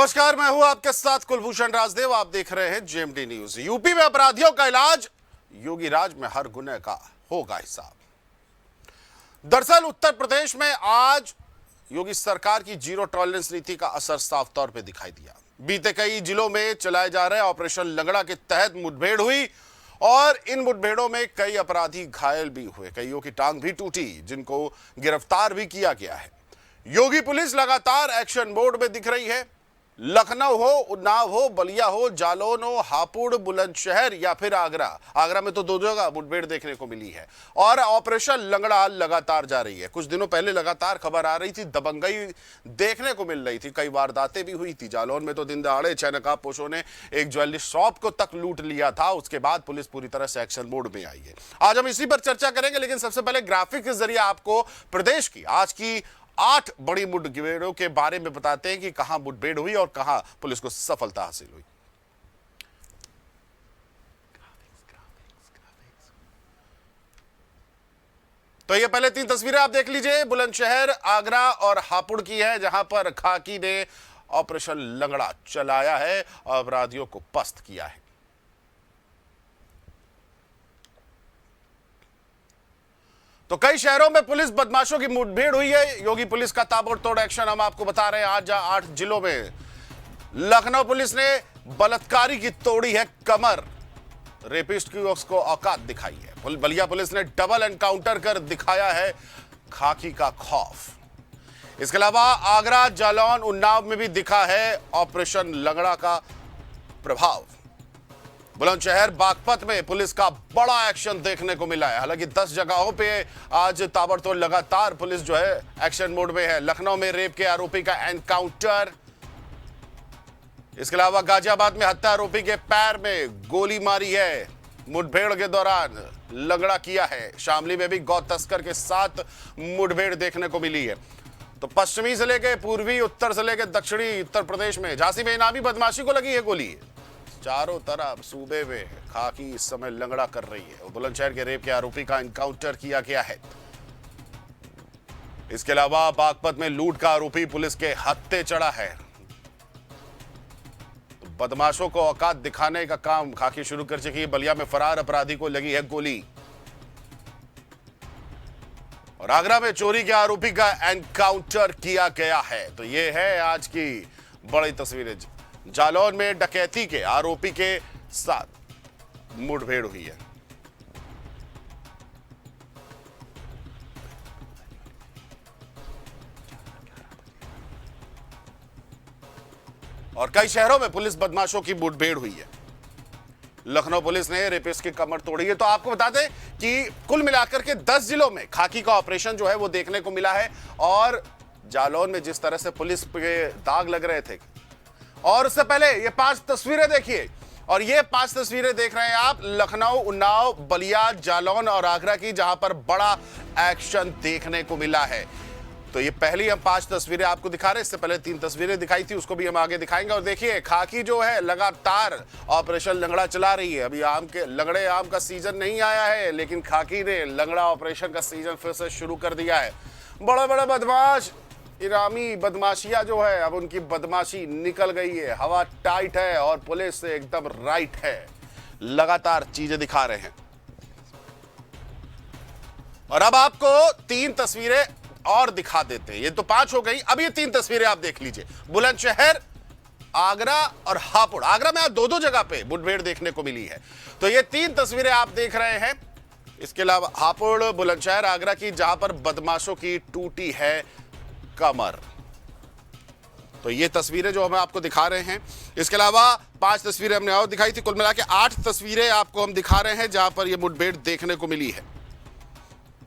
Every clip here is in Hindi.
नमस्कार, मैं हूं आपके साथ कुलभूषण राजदेव। आप देख रहे हैं जेएमडी न्यूज। यूपी में अपराधियों का इलाज, योगी राज में हर गुनाह का होगा हिसाब। दरअसल उत्तर प्रदेश में आज योगी सरकार की जीरो टॉलरेंस नीति का असर साफ तौर पे दिखाई दिया। बीते कई जिलों में चलाए जा रहे ऑपरेशन लंगड़ा के तहत मुठभेड़ हुई और इन मुठभेड़ों में कई अपराधी घायल भी हुए, कईयों की टांग भी टूटी, जिनको गिरफ्तार भी किया गया है। योगी पुलिस लगातार एक्शन मोड में दिख रही है। लखनऊ हो, उन्नाव हो, बलिया हो, जालौन हो, हापुड़, बुलंदशहर या फिर आगरा में तो दो जगह मुठभेड़ देखने को मिली है और ऑपरेशन लंगड़ा लगातार जा रही है। कुछ दिनों पहले लगातार खबर आ रही थी, दबंगई देखने को मिल रही थी, कई वारदातें भी हुई थी। जालौन में तो दिन दहाड़े छह नकाबपोशों ने एक ज्वेलरी शॉप को तक लूट लिया था। उसके बाद पुलिस पूरी तरह से एक्शन मोड में आई है। आज हम इसी पर चर्चा करेंगे, लेकिन सबसे पहले ग्राफिक के जरिए आपको प्रदेश की आज की 8 बड़ी मुठभेड़ों के बारे में बताते हैं कि कहां मुठभेड़ हुई और कहां पुलिस को सफलता हासिल हुई। तो ये पहले 3 तस्वीरें आप देख लीजिए। बुलंदशहर, आगरा और हापुड़ की है, जहां पर खाकी ने ऑपरेशन लंगड़ा चलाया है और अपराधियों को पस्त किया है। तो कई शहरों में पुलिस बदमाशों की मुठभेड़ हुई है। योगी पुलिस का ताबड़तोड़ एक्शन हम आपको बता रहे हैं। आज 8 जिलों में लखनऊ पुलिस ने बलात्कारी की तोड़ी है कमर, रेपिस्ट की उसको औकात दिखाई है। बलिया पुलिस ने डबल एनकाउंटर कर दिखाया है खाकी का खौफ। इसके अलावा आगरा, जालौन, उन्नाव में भी दिखा है ऑपरेशन लंगड़ा का प्रभाव। बुलंदशहर, बागपत में पुलिस का बड़ा एक्शन देखने को मिला है। हालांकि 10 जगहों पे आज ताबड़तोड़ लगातार पुलिस जो है एक्शन मोड में है। लखनऊ में रेप के आरोपी का एनकाउंटर, इसके अलावा गाजियाबाद में हत्या आरोपी के पैर में गोली मारी है, मुठभेड़ के दौरान लंगड़ा किया है। शामली में भी गौ तस्कर के साथ मुठभेड़ देखने को मिली है। तो पश्चिमी से लेकर पूर्वी, उत्तर से लेकर दक्षिणी उत्तर प्रदेश में झांसी में इनामी बदमाशी को लगी है गोली। चारों तरफ सूबे में खाकी इस समय लंगड़ा कर रही है। बुलंदशहर के रेप के आरोपी का एनकाउंटर किया गया है। इसके अलावा बागपत में लूट का आरोपी पुलिस के हत्थे चढ़ा है। तो बदमाशों को औकात दिखाने का काम खाकी शुरू कर चुकी है। बलिया में फरार अपराधी को लगी है गोली और आगरा में चोरी के आरोपी का एनकाउंटर किया गया है। तो ये है आज की बड़ी तस्वीरें। जालौन में डकैती के आरोपी के साथ मुठभेड़ हुई है। और कई शहरों में पुलिस बदमाशों की मुठभेड़ हुई है। लखनऊ पुलिस ने रेपिस्ट की कमर तोड़ी है। तो आपको बता दें कि कुल मिलाकर के 10 जिलों में खाकी का ऑपरेशन जो है वो देखने को मिला है। और जालौन में जिस तरह से पुलिस पे दाग लग रहे थे, और उससे पहले ये 5 तस्वीरें देखिए। और ये 5 तस्वीरें देख रहे हैं आप लखनऊ, उन्नाव, बलिया, जालौन और आगरा की, जहां पर बड़ा एक्शन देखने को मिला है। तो ये पहली हम 5 तस्वीरें आपको दिखा रहे हैं। इससे पहले 3 तस्वीरें दिखाई थी, उसको भी हम आगे दिखाएंगे। और देखिए खाकी जो है लगातार ऑपरेशन लंगड़ा चला रही है। अभी लंगड़े आम का सीजन नहीं आया है, लेकिन खाकी ने लंगड़ा ऑपरेशन का सीजन फिर से शुरू कर दिया है। बड़े बड़े बदमाश, इनामी बदमाशियां जो है, अब उनकी बदमाशी निकल गई है। हवा टाइट है और पुलिस से एकदम राइट है। लगातार चीजें दिखा रहे हैं। और अब आपको 3 तस्वीरें और दिखा देते हैं। ये तो 5 हो गई, अब ये 3 तस्वीरें आप देख लीजिए। बुलंदशहर, आगरा और हापुड़। आगरा में आज 2-2 जगह पे मुठभेड़ देखने को मिली है। तो ये 3 तस्वीरें आप देख रहे हैं। इसके अलावा हापुड़, बुलंदशहर, आगरा की, जहां पर बदमाशों की टूटी है कमर। तो ये तस्वीरें जो हम आपको दिखा रहे हैं। इसके अलावा 5 तस्वीरें हमने और दिखाई थी। कुल मिला के 8 तस्वीरें आपको हम दिखा रहे हैं जहां पर ये मुठभेड़ देखने को मिली है।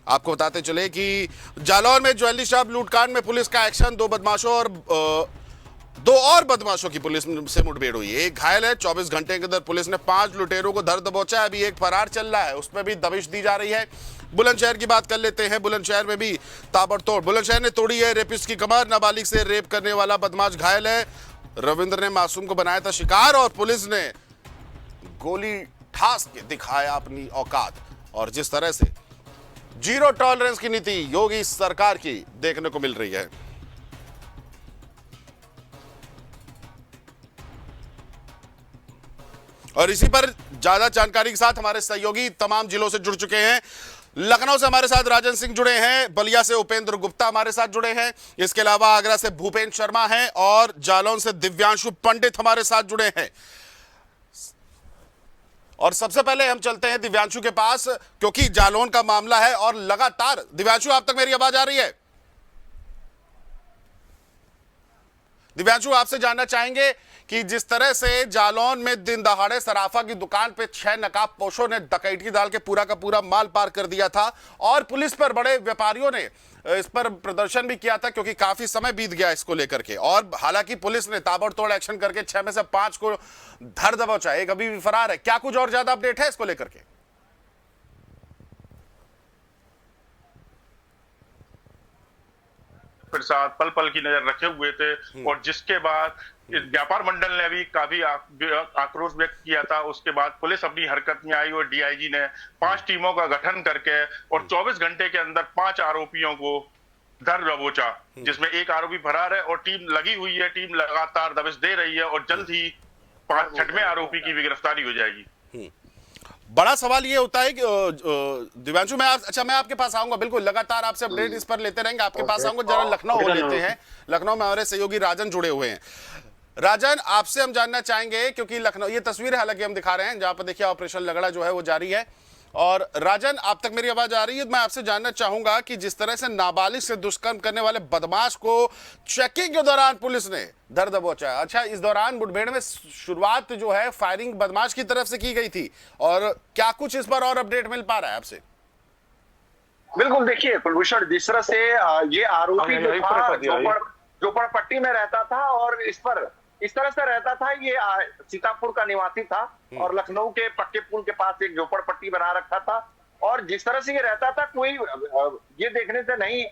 आपको बताते चले कि जालौन में ज्वेलरी शॉप लूटकांड में पुलिस का एक्शन, 2 बदमाशों और 2 और बदमाशों की पुलिस से मुठभेड़ हुई। एक घायल है। 24 घंटे के अंदर पुलिस ने 5 लुटेरों को धर दबोचा है। अभी एक फरार चल रहा है, उसमें भी दबिश दी जा रही है। बुलंदशहर की बात कर लेते हैं। बुलंदशहर में भी ताबड़तोड़, बुलंदशहर ने तोड़ी है रेपिस्ट की कमर। नाबालिग से रेप करने वाला बदमाश घायल है। रविंद्र ने मासूम को बनाया था शिकार और पुलिस ने गोली ठास के दिखाया अपनी औकात। और जिस तरह से जीरो टॉलरेंस की नीति योगी सरकार की देखने को मिल रही है। और इसी पर ज्यादा जानकारी के साथ हमारे सहयोगी तमाम जिलों से जुड़ चुके हैं। लखनऊ से हमारे साथ राजन सिंह जुड़े हैं, बलिया से उपेंद्र गुप्ता हमारे साथ जुड़े हैं, इसके अलावा आगरा से भूपेंद्र शर्मा हैं और जालौन से दिव्यांशु पंडित हमारे साथ जुड़े हैं। और सबसे पहले हम चलते हैं दिव्यांशु के पास, क्योंकि जालौन का मामला है और लगातार। दिव्यांशु, आप तक मेरी आवाज आ रही है? दिव्यांशु, आपसे जानना चाहेंगे कि जिस तरह से जालौन में दिन दहाड़े सराफा की दुकान पे 6 नकाबपोशों ने डकैती डाल के पूरा का पूरा माल पार कर दिया था और पुलिस पर बड़े व्यापारियों ने इस पर प्रदर्शन भी किया था, क्योंकि काफी समय बीत गया इसको लेकर के। और हालांकि पुलिस ने ताबड़तोड़ एक्शन करके 6 में से 5 को धर दबोचा, एक अभी भी फरार है। क्या कुछ और ज्यादा अपडेट है इसको लेकर के? प्रसाद पल पल की नजर रखे हुए थे और जिसके बाद व्यापार मंडल ने भी काफी आक्रोश व्यक्त किया था। उसके बाद पुलिस अपनी हरकत में आई और डीआईजी ने 5 टीमों का गठन करके और 24 घंटे के अंदर 5 आरोपियों को धर दबोचा, जिसमें एक आरोपी फरार है और टीम लगी हुई है। टीम लगातार दबिश दे रही है और जल्द ही 6वें आरोपी की भी गिरफ्तारी हो जाएगी। बड़ा सवाल ये होता है कि दिव्यांशु, मैं आपके पास आऊंगा, बिल्कुल लगातार आपसे अपडेट इस पर लेते रहेंगे, आपके पास आऊंगा। जरा लखनऊ हो लेते हैं। लखनऊ में हमारे सहयोगी राजन जुड़े हुए हैं। राजन, आपसे हम जानना चाहेंगे, क्योंकि लखनऊ, ये तस्वीर हालांकि हम दिखा रहे हैं जहां पर देखिए ऑपरेशन लगड़ा जो है वो जारी है। और राजन, आप तक मेरी आवाज आ रही है? मैं आपसे जानना चाहूंगा कि जिस तरह से नाबालिग से दुष्कर्म करने वाले बदमाश को चेकिंग के दौरान पुलिस ने धर दबोचा। अच्छा, इस दौरान मुठभेड़ में शुरुआत जो है फायरिंग बदमाश की तरफ से की गई थी, और क्या कुछ इस पर और अपडेट मिल पा रहा है आपसे? बिल्कुल, देखिए कुलभूषण, जिस तरह से ये आरोपी जो था झोपड़पट्टी में रहता था और इस तरह से रहता था। ये सीतापुर का निवासी था और लखनऊ के पक्के पुल के पास एक झोपड़पट्टी बना रखा था। और जिस तरह से ये रहता था, कोई ये देखने से नहीं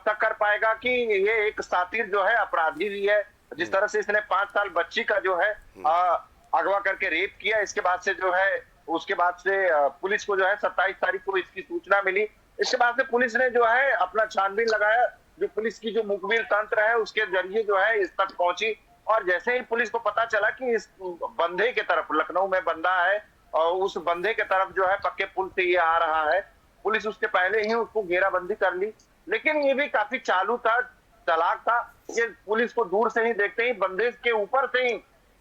तक कर पाएगा कि ये एक सातिर जो है अपराधी भी है। जिस तरह से इसने 5 साल बच्ची का जो है अगवा करके रेप किया, इसके बाद से जो है उसके बाद से पुलिस को जो है 27 तारीख को इसकी सूचना मिली। इसके बाद से पुलिस ने जो है अपना छानबीन लगाया। जो पुलिस की जो मुखबिर तंत्र है उसके जरिए जो है इस तक पहुंची। और जैसे ही पुलिस को पता चला कि इस बंधे के तरफ, लखनऊ में बंधा है और उस बंधे के तरफ जो है पक्के पुल से ये आ रहा है, पुलिस उसके पहले ही उसको घेराबंदी कर ली। लेकिन ये भी काफी चालू था, चालाक था। ये पुलिस को दूर से ही देखते ही बंधे के ऊपर से ही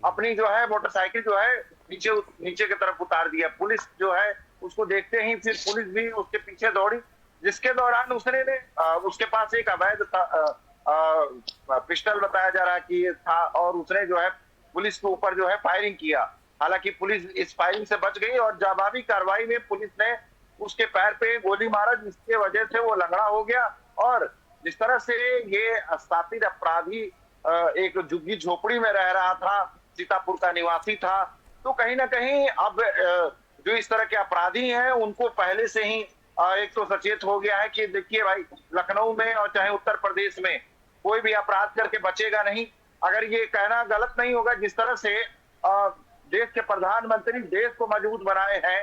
अपनी जो है मोटरसाइकिल जो है नीचे की तरफ उतार दिया। पुलिस जो है उसको देखते ही फिर पुलिस भी उसके पीछे दौड़ी, जिसके दौरान उसके पास एक अवैध पिस्टल बताया जा रहा है कि था, और उसने जो है पुलिस के ऊपर जो है फायरिंग किया। हालांकि पुलिस इस फायरिंग से बच गई और जवाबी कार्रवाई में पुलिस ने उसके पैर पे गोली मारा, जिसके वजह से वो लंगड़ा हो गया। और जिस तरह से ये सातिर अपराधी एक झुग्गी झोपड़ी में रह रहा था, सीतापुर का निवासी था, तो कहीं ना कहीं अब जो इस तरह के अपराधी हैं उनको पहले से ही एक तो सचेत हो गया है कि देखिए भाई, लखनऊ में और चाहे उत्तर प्रदेश में कोई भी अपराध करके बचेगा नहीं। अगर ये कहना गलत नहीं होगा, जिस तरह से देश के प्रधानमंत्री देश को मजबूत बनाए हैं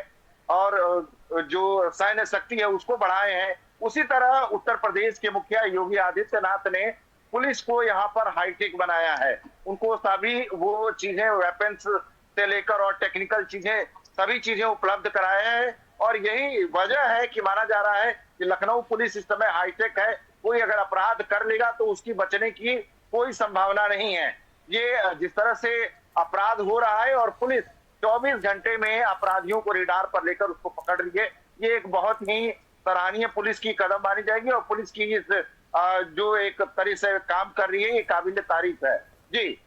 और जो सैन्य शक्ति है उसको बढ़ाए हैं, उसी तरह उत्तर प्रदेश के मुखिया योगी आदित्यनाथ ने पुलिस को यहाँ पर हाईटेक बनाया है। उनको सभी वो चीजें, वेपन्स से लेकर और टेक्निकल चीजें, सभी चीजें उपलब्ध कराए हैं। और यही वजह है कि माना जा रहा है कि लखनऊ पुलिस इस समय हाईटेक है। कोई अगर अपराध कर लेगा तो उसकी बचने की कोई संभावना नहीं है। ये जिस तरह से अपराध हो रहा है और पुलिस 24 घंटे में अपराधियों को रेडार पर लेकर उसको पकड़ रही है, ये एक बहुत ही सराहनीय पुलिस की कदम मानी जाएगी। और पुलिस की इस जो एक तरह से काम कर रही है, ये काबिल तारीफ है। जी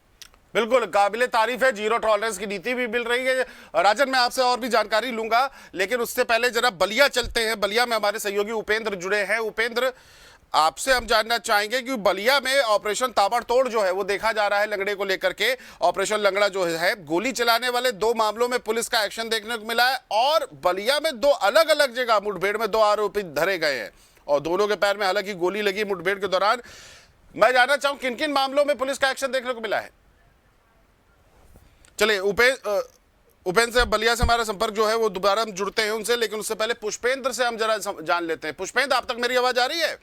बिल्कुल काबिले तारीफ है। जीरो टॉलरेंस की नीति भी मिल रही है। राजन, मैं आपसे और भी जानकारी लूंगा, लेकिन उससे पहले जरा बलिया चलते हैं। बलिया में हमारे सहयोगी उपेंद्र जुड़े हैं। उपेंद्र, आपसे हम जानना चाहेंगे कि बलिया में ऑपरेशन ताबड़तोड़ जो है वो देखा जा रहा है लंगड़े को लेकर के। ऑपरेशन लंगड़ा जो है, गोली चलाने वाले 2 मामलों में पुलिस का एक्शन देखने को मिला है और बलिया में 2 अलग अलग जगह मुठभेड़ में 2 आरोपी धरे गए हैं और दोनों के पैर में हालांकि गोली लगी मुठभेड़ के दौरान। मैं जानना चाहूं किन किन मामलों में पुलिस का एक्शन देखने को मिला है? चलिए उपेंद्र से, बलिया से हमारा संपर्क जो है वो दोबारा हम जुड़ते हैं उनसे, लेकिन उससे पहले पुष्पेंद्र से हम जरा जान लेते हैं। पुष्पेंद्र, आप तक मेरी आवाज आ रही है?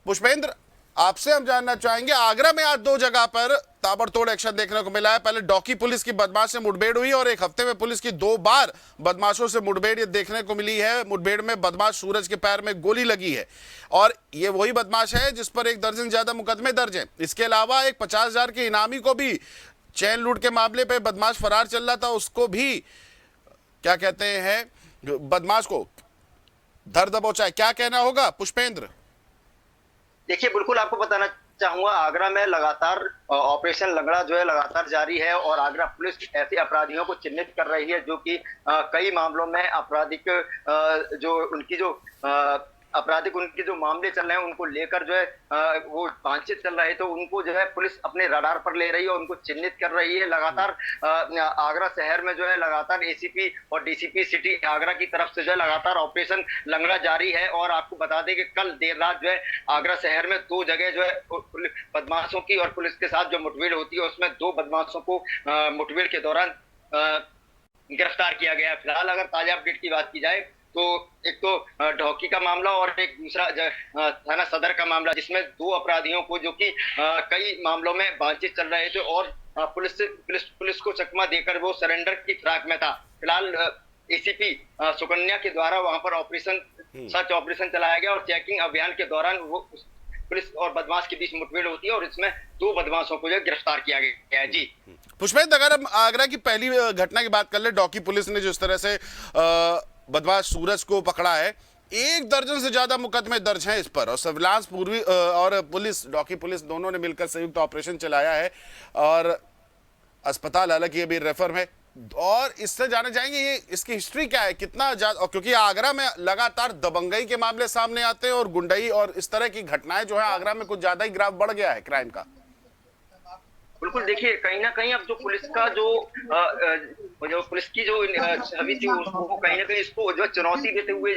पुष्पेंद्र, आपसे हम जानना चाहेंगे, आगरा में आज 2 जगह पर ताबड़तोड़ एक्शन देखने को मिला है। पहले डॉकी पुलिस की बदमाश से मुठभेड़ हुई और एक हफ्ते में पुलिस की 2 बार बदमाशों से मुठभेड़ ये देखने को मिली है। मुठभेड़ में बदमाश सूरज के पैर में गोली लगी है और ये वही बदमाश है जिस पर 1 दर्जन ज्यादा मुकदमे दर्ज हैं। इसके अलावा एक 50,000 के इनामी को भी चैन लूट के मामले पे बदमाश फरार चल रहा था, उसको भी क्या कहते हैं बदमाश को धर दबोचा है। क्या कहना होगा पुष्पेंद्र? देखिए, बिल्कुल आपको बताना चाहूंगा, आगरा में लगातार ऑपरेशन लंगड़ा जो है लगातार जारी है और आगरा पुलिस ऐसे अपराधियों को चिन्हित कर रही है जो कि कई मामलों में आपराधिक उनके जो मामले चल रहे हैं उनको लेकर जो है वो वांछित चल रहे, तो उनको जो है पुलिस अपने रडार पर ले रही है और उनको चिन्हित कर रही है। लगातार आगरा शहर में जो है लगातार एसीपी और डीसीपी सिटी आगरा की तरफ से जो है लगातार ऑपरेशन लंगड़ा जारी है। और आपको बता दें कि कल देर रात जो है आगरा शहर में 2 जगह जो है बदमाशों की और पुलिस के साथ जो मुठभेड़ होती है उसमें 2 बदमाशों को मुठभेड़ के दौरान गिरफ्तार किया गया। फिलहाल अगर ताजा अपडेट की बात की जाए तो एक तो ढौकी का मामला और एक दूसरा थाना सदर का मामला, जिसमें 2 अपराधियों को जो कि कई मामलों में वांछित चल रहे थे और पुलिस को चकमा देकर वो सरेंडर की फिराक में था। फिलहाल एसीपी सुकन्या के द्वारा वहां पर सर्च ऑपरेशन चलाया गया और चेकिंग अभियान के दौरान वो पुलिस और बदमाश के बीच मुठभेड़ होती है और इसमें 2 बदमाशों को जो गिरफ्तार किया गया है। जी पुष्पेंद्र, अगर हम आगरा की पहली घटना की बात कर ले, डॉकी पुलिस ने जिस तरह से बदमाश सूरज को पकड़ा है, 1 दर्जन से ज्यादा मुकदमे दर्ज हैं इस पर और सर्विलांस पूर्वी और पुलिस डॉकी पुलिस दोनों ने मिलकर संयुक्त ऑपरेशन चलाया है और अस्पताल हालांकि अभी रेफर में। और इससे जाने जाएंगे ये इसकी हिस्ट्री क्या है, कितना ज्यादा, क्योंकि आगरा में लगातार दबंगई के मामले सामने आते हैं और गुंडई और इस तरह की घटनाएं जो है आगरा में कुछ ज्यादा ही ग्राफ बढ़ गया है क्राइम का। बिल्कुल, देखिए कहीं ना कहीं अब जो पुलिस का जो पुलिस की जो छवि थी उसको कहीं ना कहीं इसको जो चुनौती देते हुए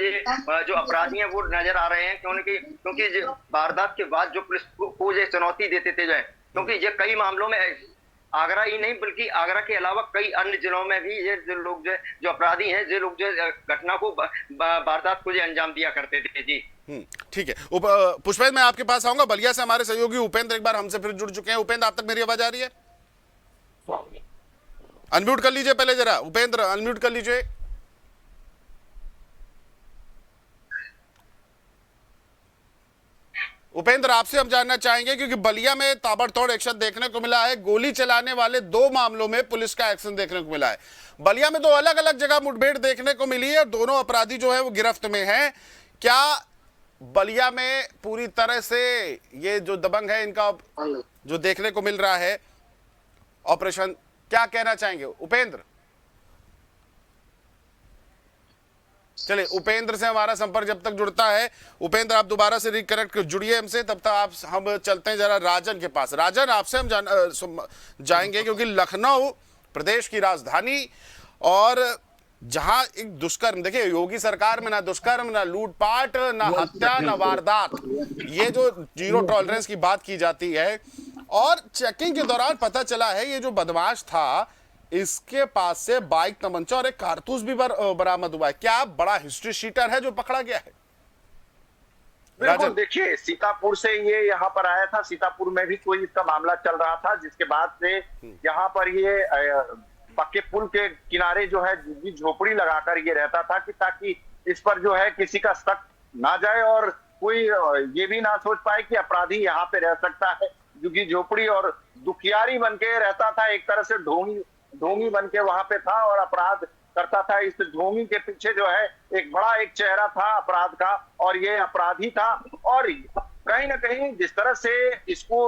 जो अपराधी हैं वो नजर आ रहे हैं, क्योंकि वारदात के बाद जो पुलिस को जो चुनौती देते थे जो है, क्योंकि ये कई मामलों में आगरा ही नहीं बल्कि आगरा के अलावा कई अन्य जिलों में भी ये जो लोग जो अपराधी हैं, जो लोग जो घटना को वारदात को जो अंजाम दिया करते थे। जी ठीक है पुष्पेंद्र, मैं आपके पास आऊंगा। बलिया से हमारे सहयोगी उपेंद्र एक बार हमसे फिर जुड़ चुके हैं। उपेंद्र, आप तक मेरी आवाज आ रही है? अनम्यूट कर लीजिए पहले जरा। उपेंद्र अनम्यूट कर लीजिए। उपेंद्र, आपसे हम जानना चाहेंगे क्योंकि बलिया में ताबड़तोड़ एक्शन देखने को मिला है, गोली चलाने वाले 2 मामलों में पुलिस का एक्शन देखने को मिला है। बलिया में 2 अलग अलग जगह मुठभेड़ देखने को मिली है, दोनों अपराधी जो है वो गिरफ्त में हैं। क्या बलिया में पूरी तरह से ये जो दबंग है इनका जो देखने को मिल रहा है ऑपरेशन, क्या कहना चाहेंगे उपेंद्र? चलिए, उपेंद्र से हमारा संपर्क जब तक जुड़ता है, उपेंद्र आप दोबारा से रिकनेक्ट जुड़िए हमसे, तब तक हम चलते हैं जरा राजन के पास। राजन, आपसे हम जाएंगे क्योंकि लखनऊ प्रदेश की राजधानी और जहां एक दुष्कर्म, देखिए योगी सरकार में ना दुष्कर्म, ना लूटपाट, ना हत्या, ना वारदात, ये जो 0 टॉलरेंस की बात की जाती है। और चेकिंग के दौरान पता चला है ये जो बदमाश था इसके पास से बाइक, तमंचा और एक कारतूस भी बरामद हुआ है। क्या बड़ा हिस्ट्री शीटर है जो पकड़ा गया है? बिल्कुल, देखिए सीतापुर से ये यहाँ पर आया था, सीतापुर में भी कोई इसका मामला चल रहा था, जिसके बाद से यहाँ पर ये पक्के पुल के किनारे जो है झोपड़ी लगाकर ये रहता था कि ताकि इस पर जो है किसी का शक ना जाए और कोई ये भी ना सोच पाए कि अपराधी यहाँ पे रह सकता है, क्योंकि झोपड़ी और दुखियारी बन के रहता था, एक तरह से ढोंगी बन के वहां पे था और अपराध करता था। इस ढोंगी के पीछे जो है एक चेहरा था अपराध का और ये अपराधी था। और कहीं ना कहीं जिस तरह से इसको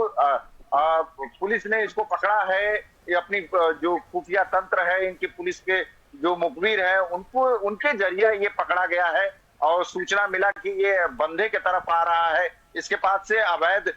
पुलिस ने इसको पकड़ा है, ये अपनी जो खुफिया तंत्र है, इनकी पुलिस के जो मुखबिर है उनके जरिए ये पकड़ा गया है और सूचना मिला कि ये बंधे के तरफ आ रहा है। इसके पास से अवैध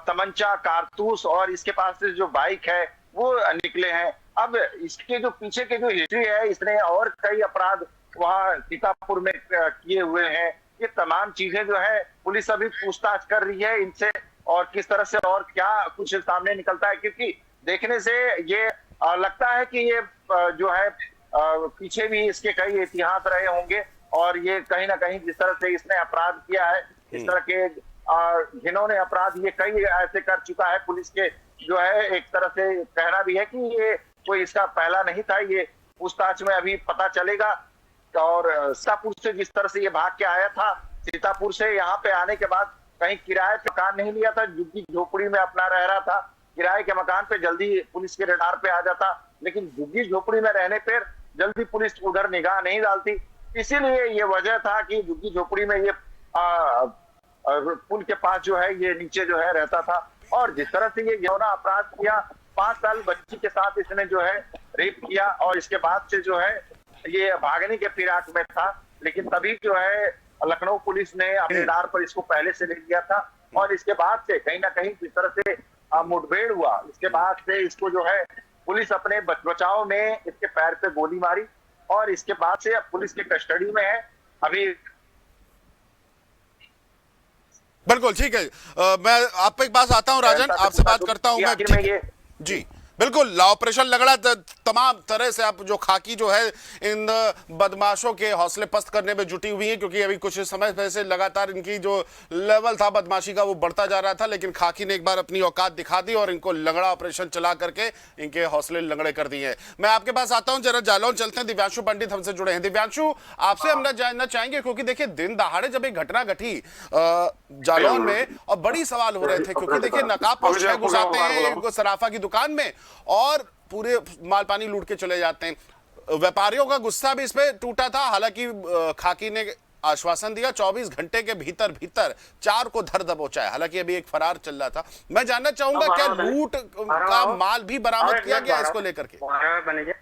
तमंचा, कारतूस और इसके पास से जो बाइक है वो निकले हैं। अब इसके जो पीछे के जो हिस्ट्री है, इसने और कई अपराध वहां सीतापुर में किए हुए हैं। ये तमाम चीजें जो है पुलिस अभी पूछताछ कर रही है इनसे और किस तरह से और क्या कुछ सामने निकलता है, क्योंकि देखने से ये लगता है कि ये जो है पीछे भी इसके कई इतिहास रहे होंगे और ये कहीं ना कहीं जिस तरह से इसने अपराध किया है, इस तरह के घिनौने अपराध ये कई ऐसे कर चुका है। पुलिस के जो है एक तरह से कहना भी है कि ये कोई इसका पहला नहीं था। ये पूछताछ में अभी पता चलेगा। और सीतापुर से जिस तरह से ये भाग के आया था, सीतापुर से यहाँ पे आने के बाद कहीं किराए पे मकान नहीं लिया था, झुग्गी झोपड़ी में अपना रह रहा था। किराए के मकान पे जल्दी पुलिस के रडार पे आ जाता, लेकिन झुग्गी झोपड़ी में रहने पर जल्दी पुलिस उधर निगाह नहीं डालती। इसीलिए ये वजह था कि झुग्गी झोपड़ी में ये पुल के पास जो है ये नीचे जो है रहता था। और जिस तरह से ये यौन अपराध किया, 5 साल बच्ची के साथ इसने जो है रेप किया, और इसके बाद से जो है ये भागने के फिराक में था। लेकिन तभी जो है लखनऊ पुलिस ने अपने डार पर इसको पहले से ले लिया था। और इसके बाद से कहीं ना कहीं जिस तरह से मुठभेड़ हुआ, इसके बाद से इसको जो है पुलिस अपने बचाव में इसके पैर पे गोली मारी, और इसके बाद से अब पुलिस की कस्टडी में है अभी। बिल्कुल ठीक है। मैं आप पे एक बात आता हूं राजन, आपसे बात करता हूं मैं। ठीक है जी, बिल्कुल ऑपरेशन लगड़ा तमाम तरह से आप जो खाकी जो है इन बदमाशों के हौसले पस्त करने में जुटी हुई है, क्योंकि अभी कुछ समय से लगातार इनकी जो लेवल था बदमाशी का वो बढ़ता जा रहा था। लेकिन खाकी ने एक बार अपनी औकात दिखा दी और इनको लगड़ा ऑपरेशन चला करके इनके हौसले लगड़े कर दिए हैं। मैं आपके पास आता हूं, जरा जालौन चलते हैं। दिव्यांशु पंडित हमसे जुड़े हैं। दिव्यांशु, आपसे हम जानना चाहेंगे, क्योंकि देखिए दिन दहाड़े जब एक घटना घटी जालौन में, और बड़ी सवाल हो रहे थे, क्योंकि देखिए नकाबपोश घुस आते हैं इनको सराफा की दुकान में और पूरे माल पानी लूट के चले जाते हैं। व्यापारियों का गुस्सा भी इस पे टूटा था। हालांकि खाकी ने आश्वासन दिया 24 घंटे के भीतर 4 को धर दबोचा है। हालांकि अभी एक फरार चल रहा था। मैं जानना चाहूंगा क्या लूट का माल भी बरामद किया गया इसको लेकर के?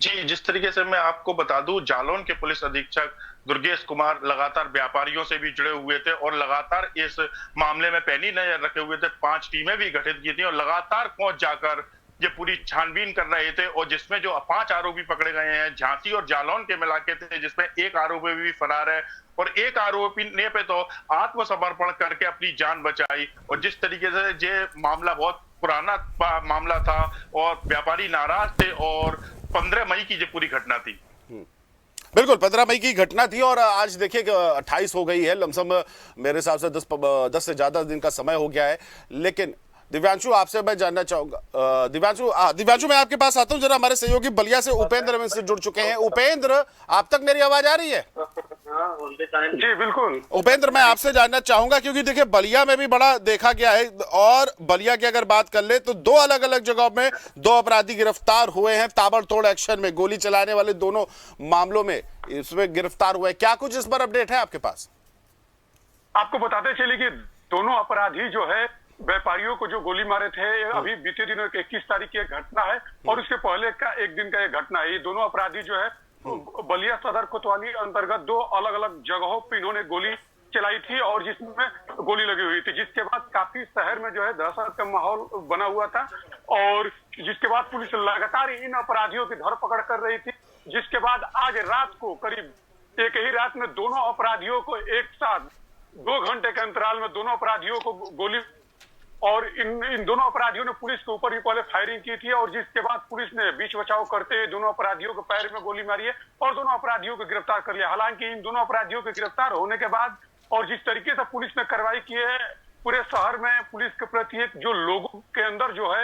जी, जिस तरीके से मैं आपको बता दूं, जालौन के पुलिस अधीक्षक दुर्गेश कुमार लगातार व्यापारियों से भी जुड़े हुए थे और लगातार इस मामले में पैनी नजर रखे हुए थे। 5 टीमें भी गठित की थी और लगातार पहुंच जाकर ये पूरी छानबीन कर रहे थे। और जिसमें जो 5 आरोपी पकड़े गए हैं, झांसी और जालौन के मिला के थे, जिसमें एक आरोपी भी फरार है और एक आरोपी ने पे तो आत्मसमर्पण करके अपनी जान बचाई। और जिस तरीके से ये मामला बहुत पुराना मामला था और व्यापारी नाराज थे, और 15 मई की ये पूरी घटना थी। बिल्कुल 15 मई की घटना थी और आज देखिए 28 हो गई है। लमसम मेरे हिसाब से 10 से ज्यादा दिन का समय हो गया है। लेकिन दिव्यांशु, आपसे मैं जानना चाहूंगा, दिव्यांशु मैं आपके पास आता हूं। जरा हमारे सहयोगी बलिया से उपेंद्र से जुड़ चुके हैं। उपेंद्र, आप तक मेरी आवाज आ रही है? जी बिल्कुल। उपेंद्र, मैं आपसे जानना चाहूंगा, क्योंकि देखिए बलिया में भी बड़ा देखा गया है, और बलिया की अगर बात कर ले तो 2 अलग अलग जगहों में 2 अपराधी गिरफ्तार हुए हैं ताबड़तोड़ एक्शन में। गोली चलाने वाले दोनों मामलों में इसमें गिरफ्तार हुए। क्या कुछ इस पर अपडेट है आपके पास? आपको बताते चले कि दोनों अपराधी जो है व्यापारियों को जो गोली मारे थे, अभी बीते दिनों 21 तारीख की एक घटना है और उसके पहले का एक दिन का एक घटना है। ये दोनों अपराधी जो है बलिया सदर कोतवाली अंतर्गत 2 अलग अलग जगहों पर इन्होंने गोली चलाई थी और जिसमें गोली लगी हुई थी, जिसके बाद काफी शहर में जो है दहशत का माहौल बना हुआ था। और जिसके बाद पुलिस लगातार इन अपराधियों की धरपकड़ कर रही थी, जिसके बाद आज रात को करीब एक ही रात में दोनों अपराधियों को एक साथ 2 घंटे के अंतराल में दोनों अपराधियों को गोली, और इन दोनों अपराधियों ने पुलिस के ऊपर भी पहले फायरिंग की थी और जिसके बाद पुलिस ने बीच बचाव करते हुए दोनों अपराधियों के पैर में गोली मारी है और दोनों अपराधियों को गिरफ्तार कर लिया। हालांकि इन दोनों अपराधियों के गिरफ्तार होने के बाद और जिस तरीके से पुलिस ने कार्रवाई की है, पूरे शहर में पुलिस के प्रति एक जो लोगों के अंदर जो है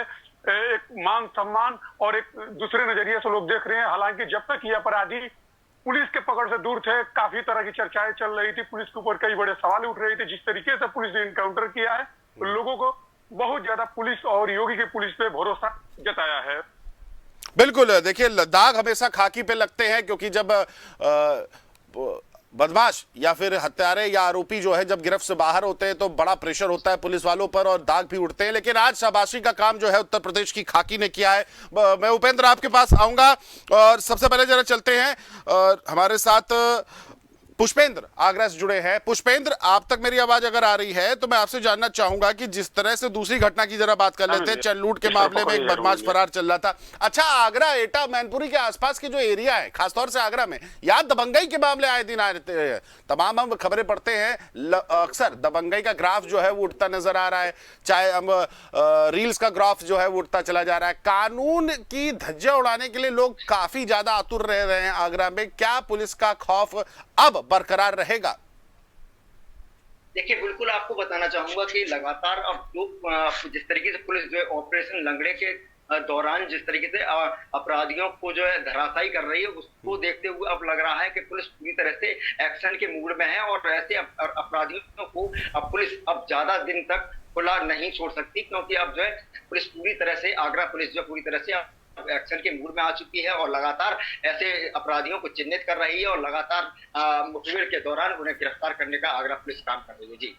एक मान सम्मान और एक दूसरे नजरिए से लोग देख रहे हैं। हालांकि जब तक ये अपराधी पुलिस के पकड़ से दूर थे, काफी तरह की चर्चाएं चल रही थी, पुलिस के ऊपर कई बड़े सवाल उठ रहे थे। जिस तरीके से पुलिस ने इनकाउंटर किया है, लोगों को बहुत ज्यादा पुलिस और योगी की पुलिस पे भरोसा जताया है। बिल्कुल, देखिए दाग हमेशा खाकी पे लगते हैं, क्योंकि जब बदमाश या फिर हत्यारे या आरोपी जो है जब गिरफ्त से बाहर होते हैं तो बड़ा प्रेशर होता है पुलिस वालों पर और दाग भी उड़ते हैं। लेकिन आज शाबाशी का काम जो है उत्तर प्रदेश की खाकी ने किया है। मैं उपेंद्र आपके पास आऊंगा और सबसे पहले जरा चलते हैं हमारे साथ पुष्पेंद्र आगरा से जुड़े हैं। पुष्पेंद्र, आप तक मेरी आवाज अगर आ रही है तो मैं आपसे जानना चाहूंगा कि जिस तरह से दूसरी घटना की जरा बात कर लेते हैं, चैन लूट के मामले में एक बदमाश फरार चल रहा था। अच्छा, आगरा एटा मैनपुरी के आसपास के जो एरिया है, खासतौर से आगरा में यार दबंगई के मामले आए दिन आ रहे हैं। तमाम हम खबरें पढ़ते हैं, अक्सर दबंगई का ग्राफ जो है वो उठता नजर आ रहा है, चाहे हम रील्स का ग्राफ जो है वो उठता चला जा रहा है। कानून की धज्जियां उड़ाने के लिए लोग काफी ज्यादा आतुर रह रहे हैं आगरा में। क्या पुलिस का खौफ अब बरकरार रहेगा? देखिए, बिल्कुल आपको बताना चाहूंगा कि लगातार अब जो जिस तरीके से पुलिस जो है ऑपरेशन लंगड़े के दौरान जिस तरीके से अपराधियों को जो है धराशायी कर रही है, उसको देखते हुए अब लग रहा है कि पुलिस पूरी तरह से एक्शन के मूड में है और ऐसे अपराधियों को अब पुलिस अब ज्यादा दिन तक खुला नहीं छोड़ सकती, क्योंकि अब जो है पुलिस पूरी तरह से, आगरा पुलिस जो पूरी तरह से एक्शन के मूड में आ चुकी है और लगातार ऐसे अपराधियों को चिन्हित कर रही है और लगातार मुठभेड़ के दौरान उन्हें गिरफ्तार करने का आगरा पुलिस काम कर रही है। जी।